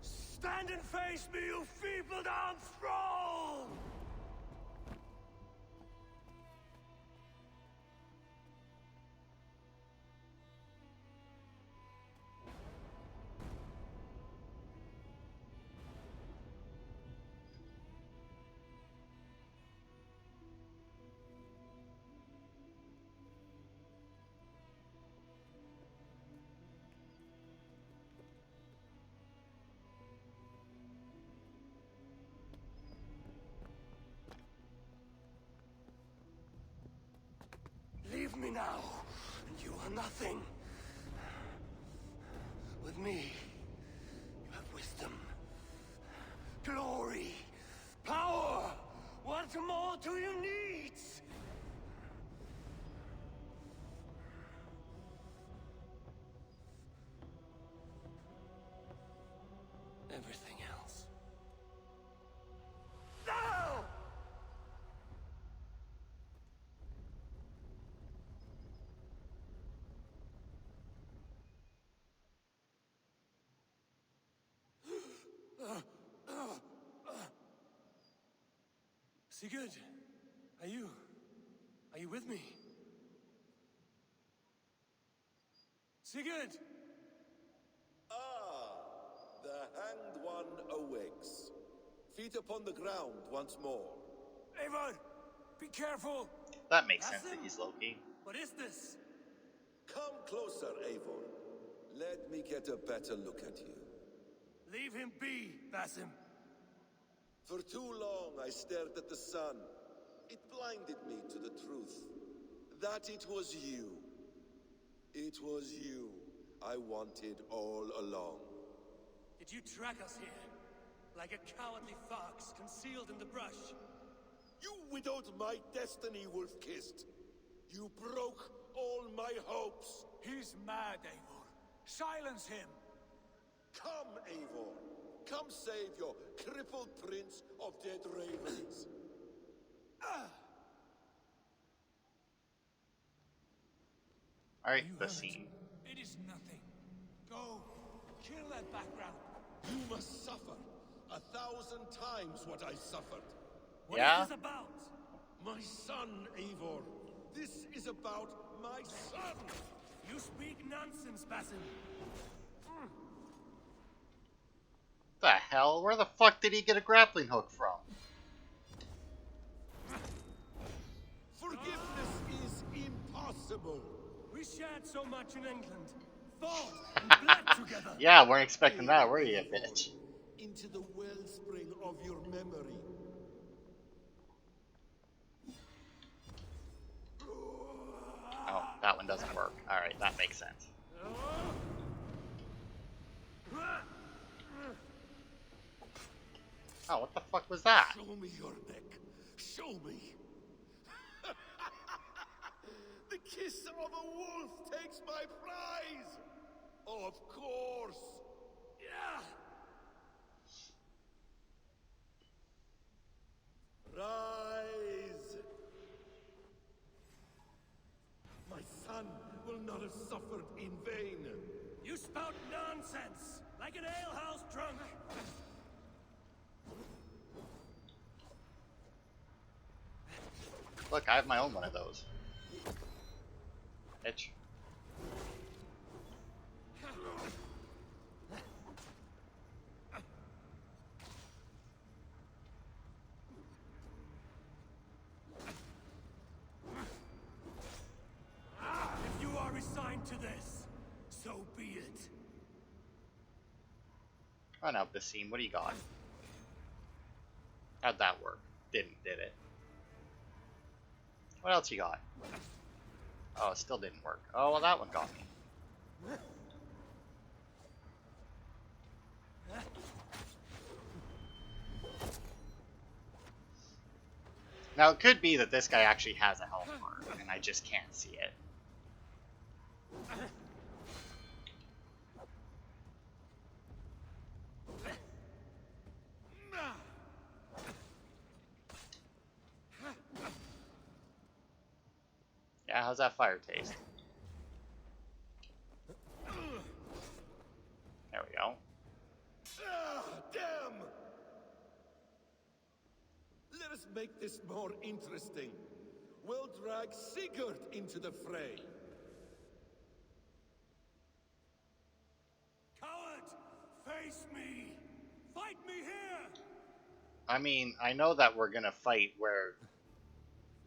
Stand and face me, you feeble-down thrall! Leave me now, and you are nothing. With me, you have wisdom, glory, power. What more do you need? Everything else. No! Sigurd, are you with me? Sigurd! The hanged one awakes. Feet upon the ground once more. Eivor, be careful! That makes sense that he's Loki. What is this? Come closer, Eivor. Let me get a better look at you. Leave him be, Basim. For too long I stared at the sun. It blinded me to the truth. That it was you. It was you I wanted all along. Did you track us here? Like a cowardly fox concealed in the brush? You widowed my destiny, Wolf-Kissed. You broke all my hopes. He's mad, Eivor. Silence him. Come, Eivor. Come save your crippled prince of dead ravens. Alright, the scene. It is nothing. Go. Kill that background. You must suffer 1,000 times what I suffered. What Yeah? is this about? My son, Eivor. This is about my son. You speak nonsense, Basim. The hell? Where the fuck did he get a grappling hook from? Forgiveness is impossible. We shared so much in England. fought and bled together. Yeah, weren't expecting that, were you, bitch? Into the wellspring of your memory. Oh, that one doesn't work. Alright, that makes sense. Oh, what the fuck was that? Show me your neck. Show me. The kiss of a wolf takes my prize. Of course. Yeah. Rise. My son will not have suffered in vain. You spout nonsense, like an alehouse drunk. Look, I have my own one of those. Bitch. If you are resigned to this, so be it. Run out the scene. What do you got? How'd that work? Did it? What else you got? Oh, it still didn't work. Oh, well, that one got me. Now, it could be that this guy actually has a health bar, and I just can't see it. Yeah, how's that fire taste? There we go. Ah, damn! Let us make this more interesting. We'll drag Sigurd into the fray. Coward, face me. Fight me here. I mean, I know that we're gonna fight where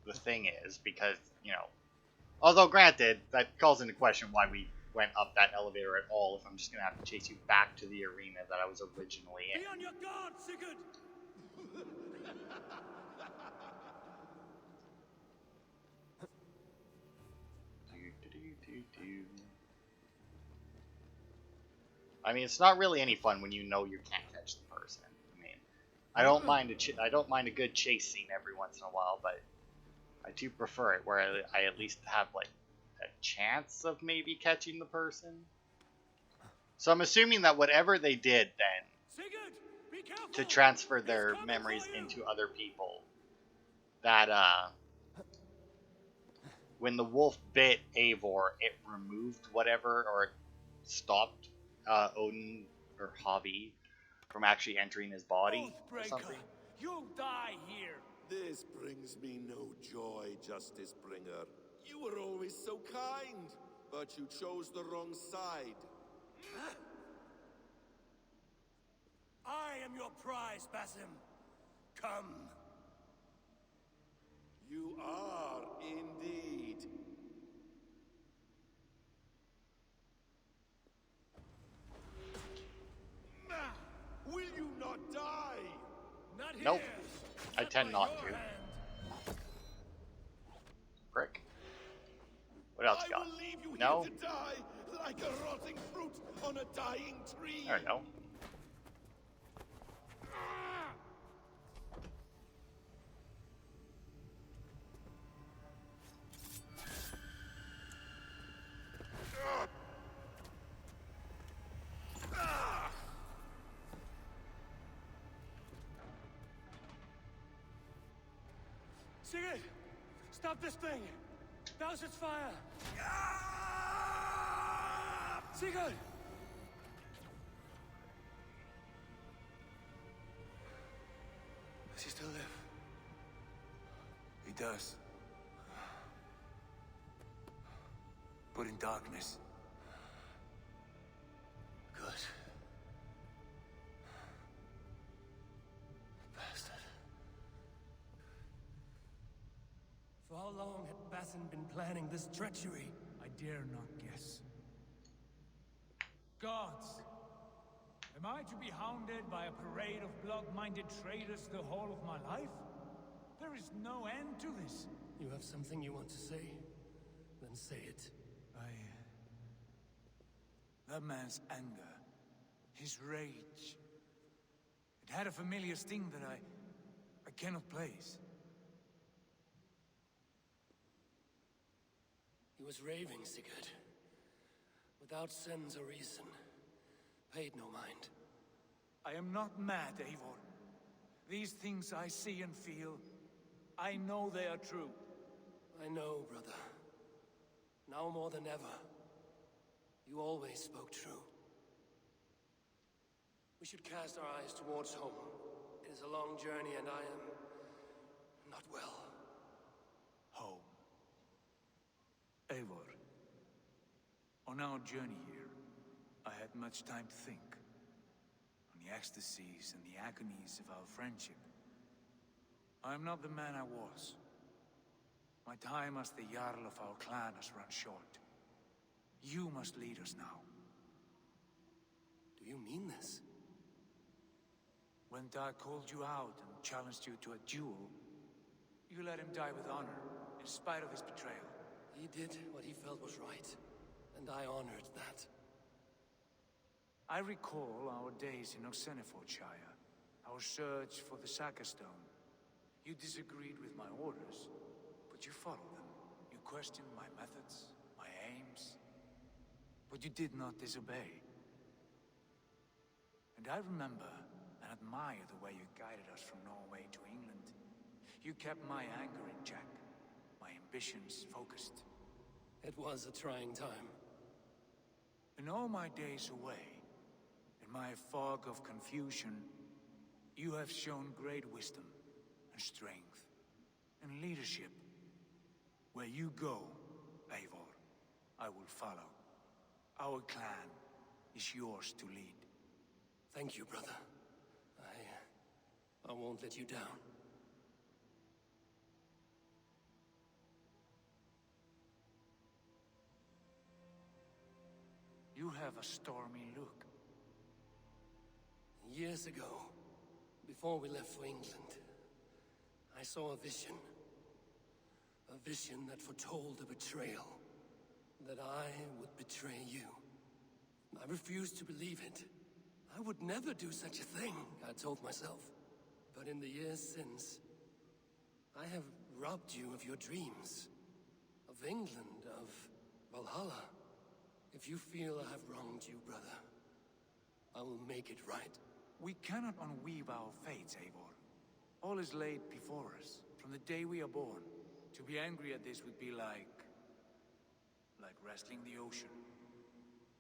the thing is, because, you know... Although, granted, that calls into question why we went up that elevator at all, if I'm just gonna have to chase you back to the arena that I was originally in. Be on your guard, Sigurd. I mean, it's not really any fun when you know you can't catch the person. I mean, I don't mind a good chase scene every once in a while, but I do prefer it where I at least have like a chance of maybe catching the person. So I'm assuming that whatever they did then Sigurd, be careful. to transfer their memories into other people, that when the wolf bit Eivor, it removed whatever, or it stopped Odin or Hobby from actually entering his body or something. You'll die here. This brings me no joy, Justice Bringer. You were always so kind, but you chose the wrong side. I am your prize, Basim. Come. You are indeed. Will you not die? Not here. Nope. I Not tend by not your to. hand. Prick. What else you I got? will leave you No? here to die like a rotting fruit on a dying tree. There we go. Sigurd, stop this thing. Douse its fire. Sigurd! Does he still live? He does. But in darkness. Good. Bastard. For how long had Basin been planning this treachery? I dare not guess. Gods! Am I to be hounded by a parade of blood-minded traitors the whole of my life? There is no end to this. You have something you want to say? Then say it. That man's anger, his rage, it had a familiar sting that I cannot place. He was raving, Sigurd. Without sense or reason. Paid no mind. I am not mad, Eivor. These things I see and feel, I know they are true. I know, brother. Now more than ever. You always spoke true. We should cast our eyes towards home. It is a long journey and I am not well. Home. Eivor. On our journey here, I had much time to think. On the ecstasies and the agonies of our friendship. I am not the man I was. My time as the Jarl of our clan has run short. You must lead us now. Do you mean this? When Dag called you out and challenged you to a duel, you let him die with honor, in spite of his betrayal. He did what he felt was right, and I honored that. I recall our days in Oxenfordshire, our search for the Saga Stone. You disagreed with my orders, but you followed them. You questioned my methods, my aims, but you did not disobey. And I remember and admire the way you guided us from Norway to England. You kept my anger in check, my ambitions focused. It was a trying time. In all my days away, in my fog of confusion, you have shown great wisdom and strength and leadership. Where you go, Eivor, I will follow. Our clan is yours to lead. Thank you, brother. I won't let you down. You have a stormy look. Years ago, before we left for England, I saw a vision. A vision that foretold a betrayal. That I would betray you. I refused to believe it. I would never do such a thing, I told myself. But in the years since, I have robbed you of your dreams. Of England, of Valhalla. If you feel I have wronged you, brother, I will make it right. We cannot unweave our fates, Eivor. All is laid before us, from the day we are born. To be angry at this would be like wrestling the ocean.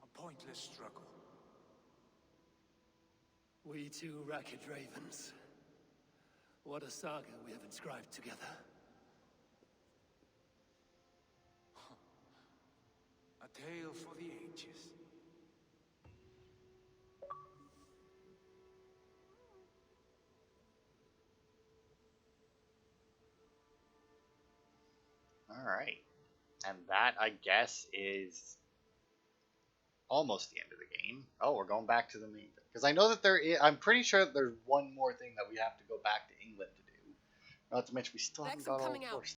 A pointless struggle. We two racket ravens. What a saga we have inscribed together. A tale for the ages. Alright. And that, I guess, is almost the end of the game. Oh, we're going back to the main thing. Because I know that I'm pretty sure that there's one more thing that we have to go back to England to do. Not to mention we still haven't got all the